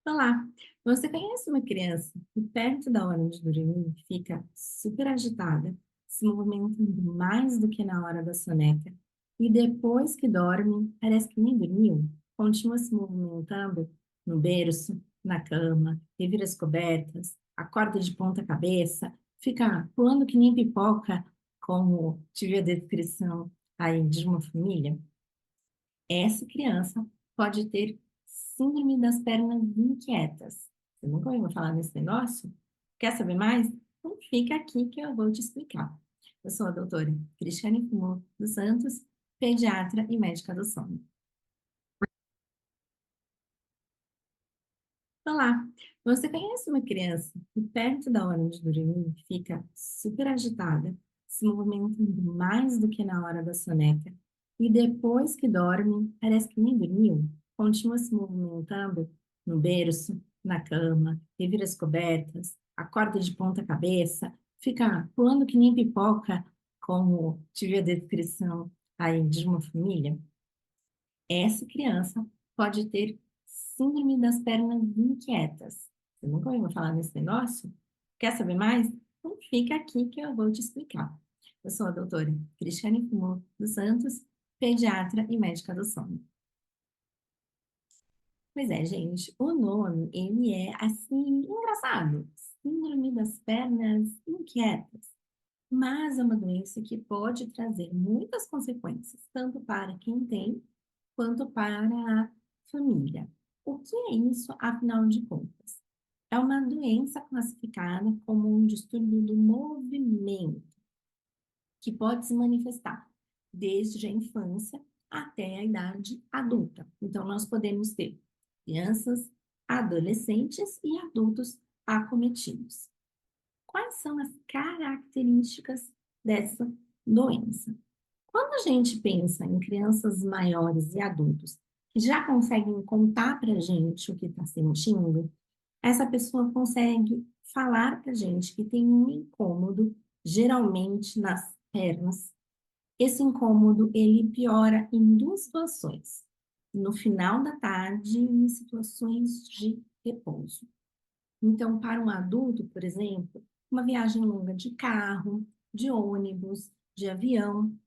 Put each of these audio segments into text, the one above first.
Olá, você conhece uma criança que perto da hora de dormir fica super agitada, se movimentando mais do que na hora da soneca, e depois que dorme, parece que nem dormiu, continua se movimentando no berço, na cama, revira as cobertas, acorda de ponta cabeça, fica pulando que nem pipoca, como tive a descrição aí de uma família? Essa criança pode ter síndrome das pernas inquietas. Você nunca ouviu falar nesse negócio? Quer saber mais? Então fica aqui que eu vou te explicar. Eu sou a doutora Cristiane Fumo dos Santos, pediatra e médica do sono. Olá, você conhece uma criança que perto da hora de dormir fica super agitada, se movimentando mais do que na hora da soneca, e depois que dorme, parece que nem dormiu, continua se movimentando no berço, na cama, revira as cobertas, acorda de ponta cabeça, fica pulando que nem pipoca, como tive a descrição aí de uma família? Essa criança pode ter síndrome das pernas inquietas. Você nunca ouviu falar nesse negócio? Quer saber mais? Então fica aqui que eu vou te explicar. Eu sou a doutora Cristiane Fumo dos Santos, pediatra e médica do sono. Pois é, gente, o nome, ele é assim, engraçado. Síndrome das pernas inquietas. Mas é uma doença que pode trazer muitas consequências, tanto para quem tem, quanto para a família. O que é isso, afinal de contas? É uma doença classificada como um distúrbio do movimento, que pode se manifestar desde a infância até a idade adulta. Então, nós podemos ter crianças, adolescentes e adultos acometidos. Quais são as características dessa doença? Quando a gente pensa em crianças maiores e adultos que já conseguem contar para a gente o que está sentindo, essa pessoa consegue falar para a gente que tem um incômodo, geralmente nas pernas. Esse incômodo, ele piora em duas situações: no final da tarde e em situações de repouso. Então, para um adulto, por exemplo, uma viagem longa de carro, de ônibus, de avião,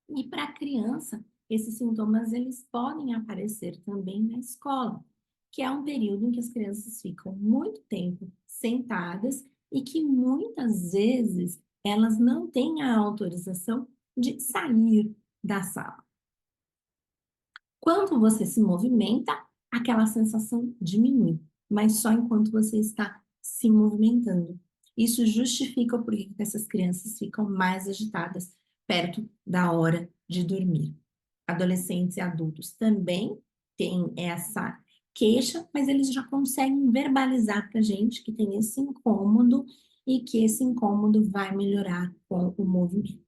e para a criança, esses sintomas eles podem aparecer também na escola, que é um período em que as crianças ficam muito tempo sentadas e que muitas vezes elas não têm a autorização de sair da sala. Quando você se movimenta, aquela sensação diminui, mas só enquanto você está se movimentando. Isso justifica por que essas crianças ficam mais agitadas perto da hora de dormir. Adolescentes e adultos também têm essa queixa, mas eles já conseguem verbalizar para a gente que tem esse incômodo e que esse incômodo vai melhorar com o movimento.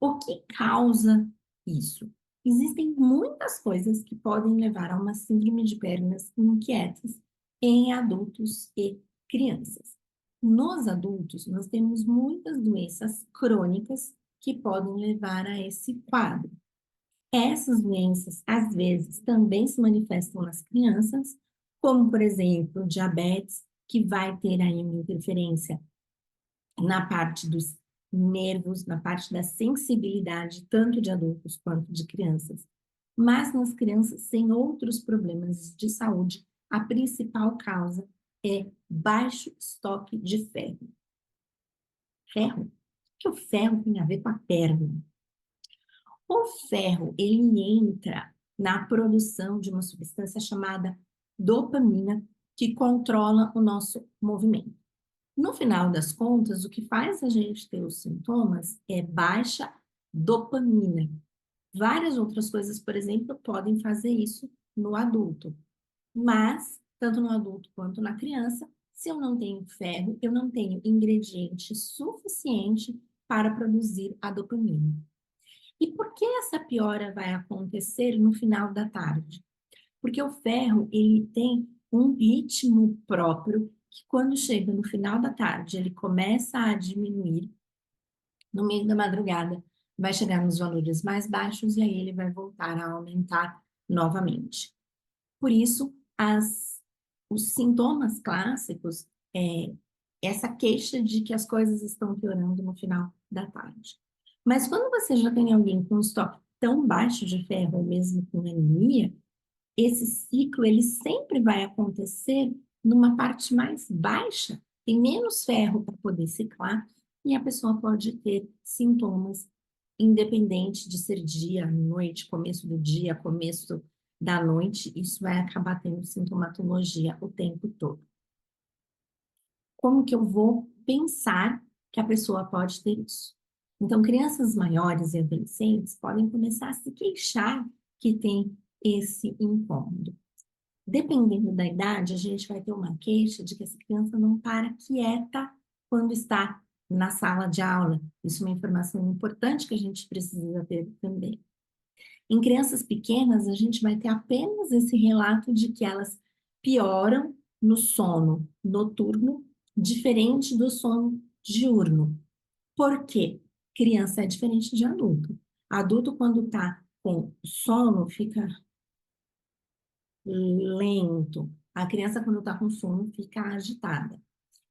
O que causa isso? Existem muitas coisas que podem levar a uma síndrome de pernas inquietas em adultos e crianças. Nos adultos, nós temos muitas doenças crônicas que podem levar a esse quadro. Essas doenças, às vezes, também se manifestam nas crianças, como, por exemplo, diabetes, que vai ter aí uma interferência na parte dos nervos, na parte da sensibilidade, tanto de adultos quanto de crianças. Mas nas crianças sem outros problemas de saúde, a principal causa é baixo estoque de ferro. Ferro? O que o ferro tem a ver com a perna? O ferro, ele entra na produção de uma substância chamada dopamina, que controla o nosso movimento. No final das contas, o que faz a gente ter os sintomas é baixa dopamina. Várias outras coisas, por exemplo, podem fazer isso no adulto. Mas, tanto no adulto quanto na criança, se eu não tenho ferro, eu não tenho ingrediente suficiente para produzir a dopamina. E por que essa piora vai acontecer no final da tarde? Porque o ferro, ele tem um ritmo próprio que quando chega no final da tarde, ele começa a diminuir, no meio da madrugada vai chegar nos valores mais baixos e aí ele vai voltar a aumentar novamente. Por isso, os sintomas clássicos é essa queixa de que as coisas estão piorando no final da tarde. Mas quando você já tem alguém com um estoque tão baixo de ferro, ou mesmo com anemia, esse ciclo ele sempre vai acontecer numa parte mais baixa, tem menos ferro para poder ciclar, e a pessoa pode ter sintomas, independente de ser dia, noite, começo do dia, começo da noite, isso vai acabar tendo sintomatologia o tempo todo. Como que eu vou pensar que a pessoa pode ter isso? Então, crianças maiores e adolescentes podem começar a se queixar que tem esse incômodo. Dependendo da idade, a gente vai ter uma queixa de que essa criança não para quieta quando está na sala de aula. Isso é uma informação importante que a gente precisa ter também. Em crianças pequenas, a gente vai ter apenas esse relato de que elas pioram no sono noturno, diferente do sono diurno. Por quê? Criança é diferente de adulto. Adulto, quando está com sono, fica lento. A criança, quando está com sono, fica agitada.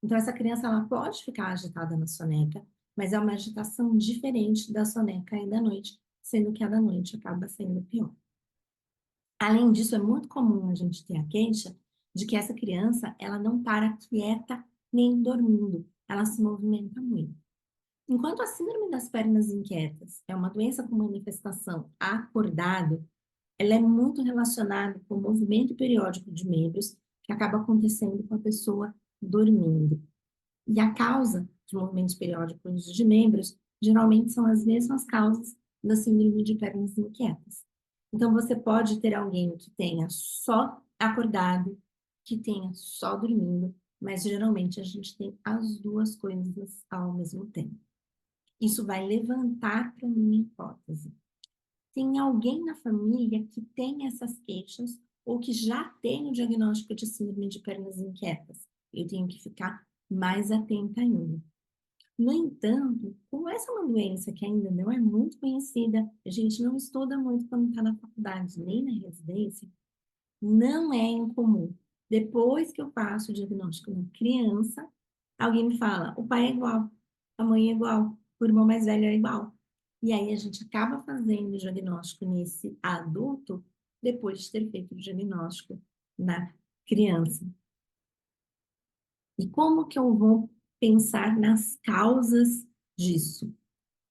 Então, essa criança ela pode ficar agitada na soneca, mas é uma agitação diferente da soneca e da noite, sendo que a da noite acaba sendo pior. Além disso, é muito comum a gente ter a queixa de que essa criança ela não para quieta nem dormindo, ela se movimenta muito. Enquanto a síndrome das pernas inquietas é uma doença com manifestação acordado, ela é muito relacionada com o movimento periódico de membros que acaba acontecendo com a pessoa dormindo. E a causa de movimentos periódicos de membros geralmente são as mesmas causas da síndrome de pernas inquietas. Então, você pode ter alguém que tenha só acordado, que tenha só dormindo, mas geralmente a gente tem as duas coisas ao mesmo tempo. Isso vai levantar para minha hipótese. Tem alguém na família que tem essas queixas ou que já tem o diagnóstico de síndrome de pernas inquietas? Eu tenho que ficar mais atenta ainda. No entanto, como essa é uma doença que ainda não é muito conhecida, a gente não estuda muito quando está na faculdade, nem na residência, não é incomum. Depois que eu faço o diagnóstico na criança, alguém me fala, o pai é igual, a mãe é igual, o irmão mais velho é igual. E aí a gente acaba fazendo o diagnóstico nesse adulto depois de ter feito o diagnóstico na criança. E como que eu vou pensar nas causas disso?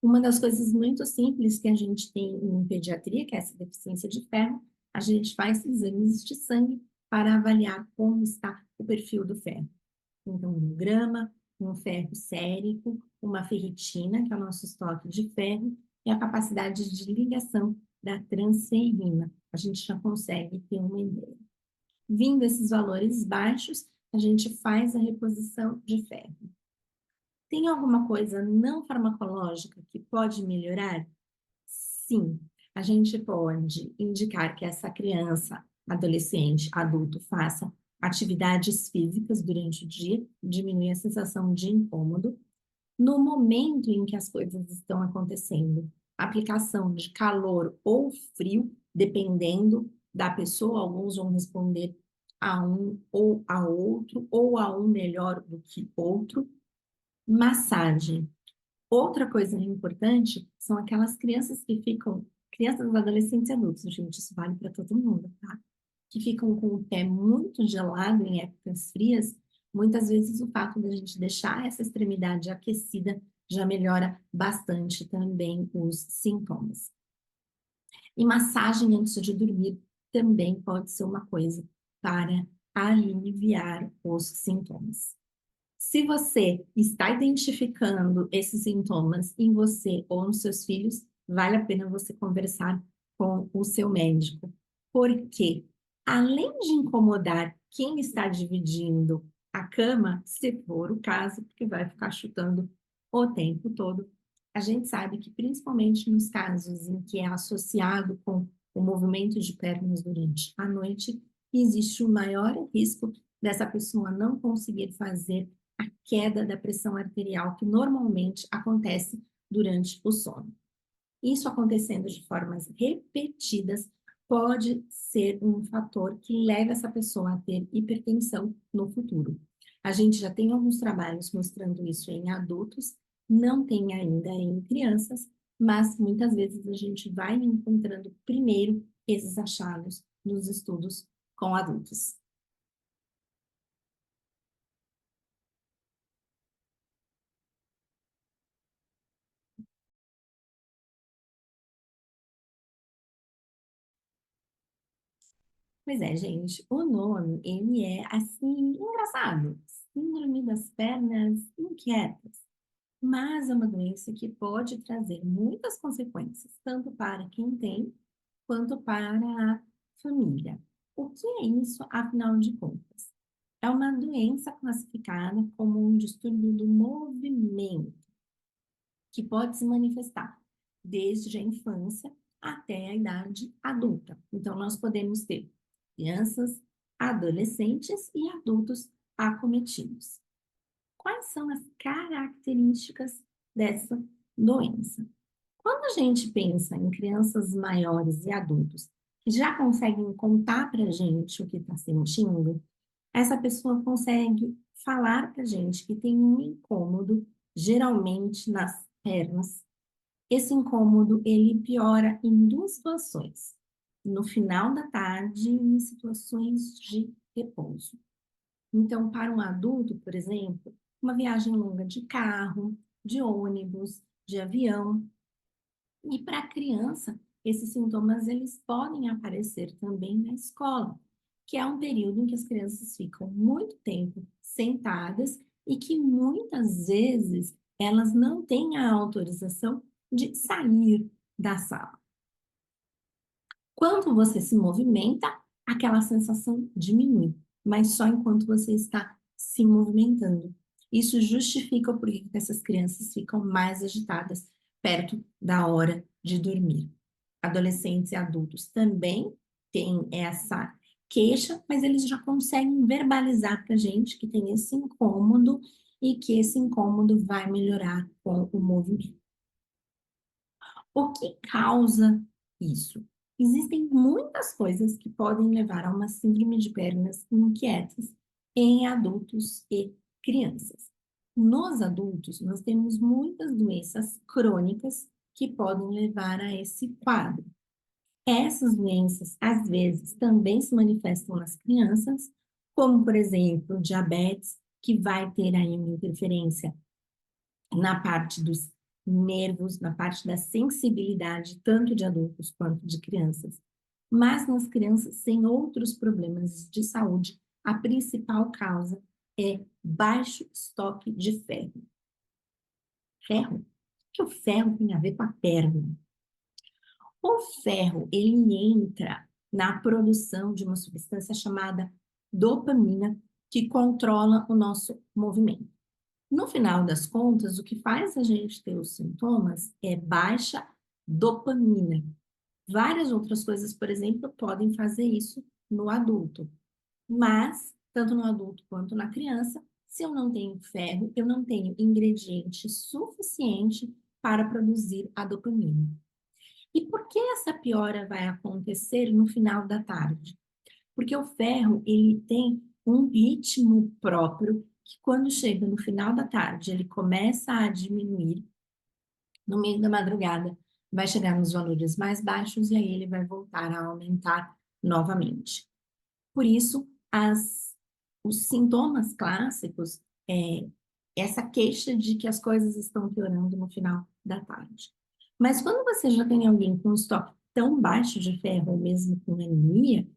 Uma das coisas muito simples que a gente tem em pediatria, que é essa deficiência de ferro, a gente faz exames de sangue para avaliar como está o perfil do ferro. Então, um grama, um ferro sérico, uma ferritina, que é o nosso estoque de ferro, e a capacidade de ligação da transferrina. A gente já consegue ter uma ideia. Vindo esses valores baixos, a gente faz a reposição de ferro. Tem alguma coisa não farmacológica que pode melhorar? Sim, a gente pode indicar que essa criança, adolescente, adulto, faça atividades físicas durante o dia, diminui a sensação de incômodo. No momento em que as coisas estão acontecendo, aplicação de calor ou frio, dependendo da pessoa, alguns vão responder a um ou a outro, ou a um melhor do que outro. Massagem. Outra coisa importante são aquelas crianças que ficam, crianças, adolescentes e adultos, gente, isso vale para todo mundo, tá? Que ficam com o pé muito gelado em épocas frias, muitas vezes o fato da gente deixar essa extremidade aquecida já melhora bastante também os sintomas. E massagem antes de dormir também pode ser uma coisa para aliviar os sintomas. Se você está identificando esses sintomas em você ou nos seus filhos, vale a pena você conversar com o seu médico. Porque, além de incomodar quem está dividindo a cama, se for o caso, porque vai ficar chutando o tempo todo, a gente sabe que, principalmente nos casos em que é associado com o movimento de pernas durante a noite, existe o maior risco dessa pessoa não conseguir fazer a queda da pressão arterial que normalmente acontece durante o sono. Isso acontecendo de formas repetidas pode ser um fator que leve essa pessoa a ter hipertensão no futuro. A gente já tem alguns trabalhos mostrando isso em adultos, não tem ainda em crianças, mas muitas vezes a gente vai encontrando primeiro esses achados nos estudos com adultos. Pois é, gente, o nome, ele é, assim, engraçado. Síndrome das pernas inquietas. Mas é uma doença que pode trazer muitas consequências, tanto para quem tem, quanto para a família. O que é isso, afinal de contas? É uma doença classificada como um distúrbio do movimento, que pode se manifestar desde a infância até a idade adulta. Então, nós podemos ter crianças, adolescentes e adultos acometidos. Quais são as características dessa doença? Quando a gente pensa em crianças maiores e adultos que já conseguem contar para a gente o que está sentindo, essa pessoa consegue falar para a gente que tem um incômodo, geralmente nas pernas. Esse incômodo, ele piora em duas situações. No final da tarde e em situações de repouso. Então, para um adulto, por exemplo, uma viagem longa de carro, de ônibus, de avião. E para a criança, esses sintomas eles podem aparecer também na escola, que é um período em que as crianças ficam muito tempo sentadas e que muitas vezes elas não têm a autorização de sair da sala. Quando você se movimenta, aquela sensação diminui, mas só enquanto você está se movimentando. Isso justifica por que essas crianças ficam mais agitadas perto da hora de dormir. Adolescentes e adultos também têm essa queixa, mas eles já conseguem verbalizar para a gente que tem esse incômodo e que esse incômodo vai melhorar com o movimento. O que causa isso? Existem muitas coisas que podem levar a uma síndrome de pernas inquietas em adultos e crianças. Nos adultos, nós temos muitas doenças crônicas que podem levar a esse quadro. Essas doenças, às vezes, também se manifestam nas crianças, como, por exemplo, diabetes, que vai ter aí uma interferência na parte dos nervos, na parte da sensibilidade, tanto de adultos quanto de crianças. Mas nas crianças sem outros problemas de saúde, a principal causa é baixo estoque de ferro. Ferro? O que o ferro tem a ver com a perna? O ferro, ele entra na produção de uma substância chamada dopamina, que controla o nosso movimento. No final das contas, o que faz a gente ter os sintomas é baixa dopamina. Várias outras coisas, por exemplo, podem fazer isso no adulto. Mas, tanto no adulto quanto na criança, se eu não tenho ferro, eu não tenho ingrediente suficiente para produzir a dopamina. E por que essa piora vai acontecer no final da tarde? Porque o ferro, ele tem um ritmo próprio que quando chega no final da tarde, ele começa a diminuir, no meio da madrugada vai chegar nos valores mais baixos e aí ele vai voltar a aumentar novamente. Por isso, os sintomas clássicos é essa queixa de que as coisas estão piorando no final da tarde. Mas quando você já tem alguém com um estoque tão baixo de ferro, ou mesmo com anemia,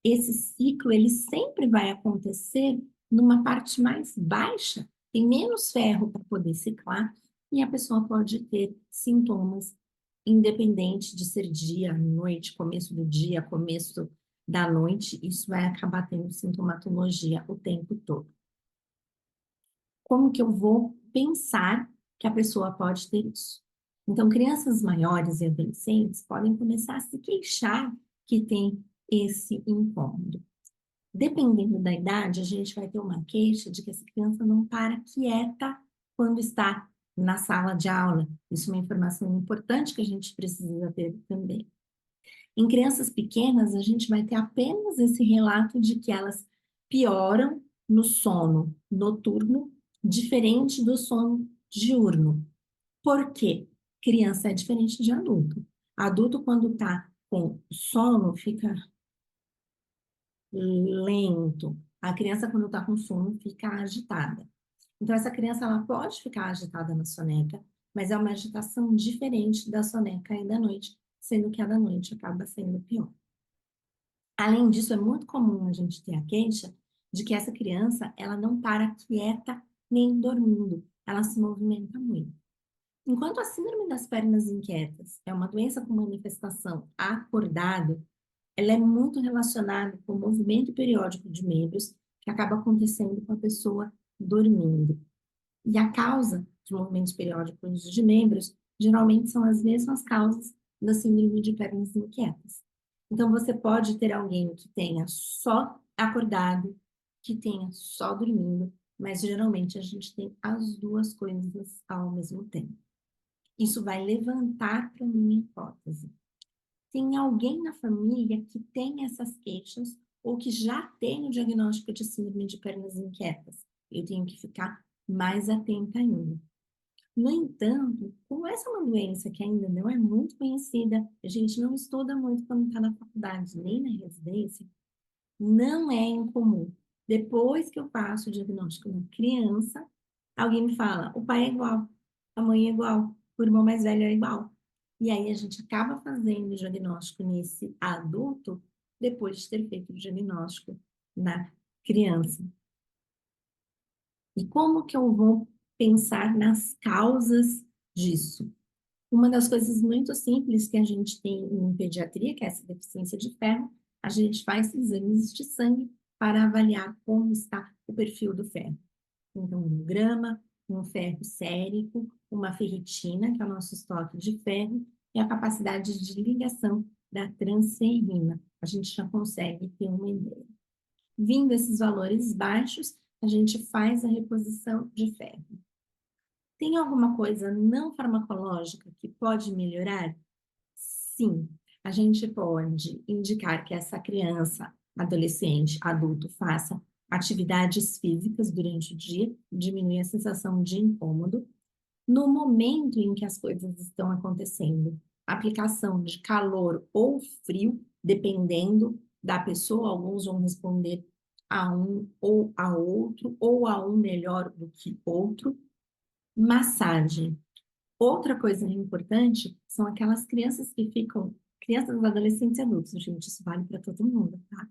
esse ciclo ele sempre vai acontecer numa parte mais baixa, tem menos ferro para poder ciclar, e a pessoa pode ter sintomas independente de ser dia, noite, começo do dia, começo da noite, isso vai acabar tendo sintomatologia o tempo todo. Como que eu vou pensar que a pessoa pode ter isso? Então, crianças maiores e adolescentes podem começar a se queixar que tem esse incômodo. Dependendo da idade, a gente vai ter uma queixa de que essa criança não para quieta quando está na sala de aula. Isso é uma informação importante que a gente precisa ter também. Em crianças pequenas, a gente vai ter apenas esse relato de que elas pioram no sono noturno, diferente do sono diurno. Por quê? Criança é diferente de adulto. Adulto, quando está com sono, fica lento. A criança, quando está com sono, fica agitada. Então, essa criança ela pode ficar agitada na soneca, mas é uma agitação diferente da soneca e da noite, sendo que a da noite acaba sendo pior. Além disso, é muito comum a gente ter a queixa de que essa criança ela não para quieta nem dormindo, ela se movimenta muito. Enquanto a síndrome das pernas inquietas é uma doença com manifestação acordada, ela é muito relacionada com o movimento periódico de membros que acaba acontecendo com a pessoa dormindo. E a causa de movimentos periódicos de membros geralmente são as mesmas causas da síndrome de pernas inquietas. Então, você pode ter alguém que tenha só acordado, que tenha só dormindo, mas geralmente a gente tem as duas coisas ao mesmo tempo. Isso vai levantar para a minha hipótese. Tem alguém na família que tem essas queixas ou que já tem o diagnóstico de síndrome de pernas inquietas? Eu tenho que ficar mais atenta ainda. No entanto, como essa é uma doença que ainda não é muito conhecida, a gente não estuda muito quando está na faculdade, nem na residência, não é incomum. Depois que eu faço o diagnóstico na criança, alguém me fala, o pai é igual, a mãe é igual, o irmão mais velho é igual. E aí a gente acaba fazendo o diagnóstico nesse adulto depois de ter feito o diagnóstico na criança. E como que eu vou pensar nas causas disso? Uma das coisas muito simples que a gente tem em pediatria, que é essa deficiência de ferro, a gente faz exames de sangue para avaliar como está o perfil do ferro. Então, um grama, um ferro sérico, uma ferritina, que é o nosso estoque de ferro, e a capacidade de ligação da transferrina. A gente já consegue ter uma ideia. Vindo esses valores baixos, a gente faz a reposição de ferro. Tem alguma coisa não farmacológica que pode melhorar? Sim, a gente pode indicar que essa criança, adolescente, adulto, faça atividades físicas durante o dia, diminui a sensação de incômodo. No momento em que as coisas estão acontecendo, aplicação de calor ou frio, dependendo da pessoa, alguns vão responder a um ou a outro, ou a um melhor do que outro. Massagem. Outra coisa importante são aquelas crianças que ficam, crianças, adolescentes e adultos, gente, isso vale para todo mundo, tá?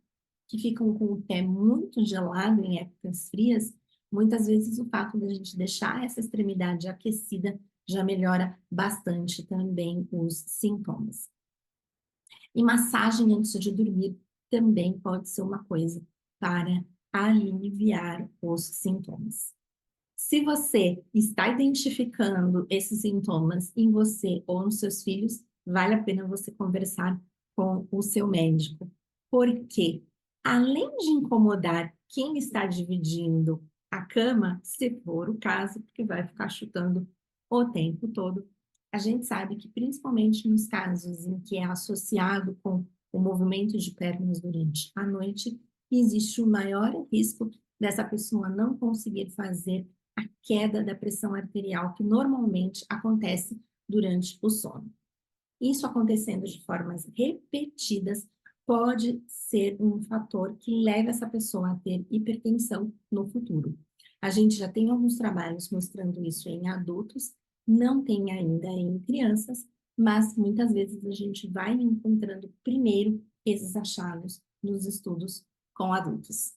Que ficam com o pé muito gelado em épocas frias, muitas vezes o fato da gente deixar essa extremidade aquecida já melhora bastante também os sintomas. E massagem antes de dormir também pode ser uma coisa para aliviar os sintomas. Se você está identificando esses sintomas em você ou nos seus filhos, vale a pena você conversar com o seu médico. Porque, além de incomodar quem está dividindo a cama, se for o caso, porque vai ficar chutando o tempo todo, a gente sabe que, principalmente nos casos em que é associado com o movimento de pernas durante a noite, existe o maior risco dessa pessoa não conseguir fazer a queda da pressão arterial que normalmente acontece durante o sono. Isso acontecendo de formas repetidas pode ser um fator que leva essa pessoa a ter hipertensão no futuro. A gente já tem alguns trabalhos mostrando isso em adultos, não tem ainda em crianças, mas muitas vezes a gente vai encontrando primeiro esses achados nos estudos com adultos.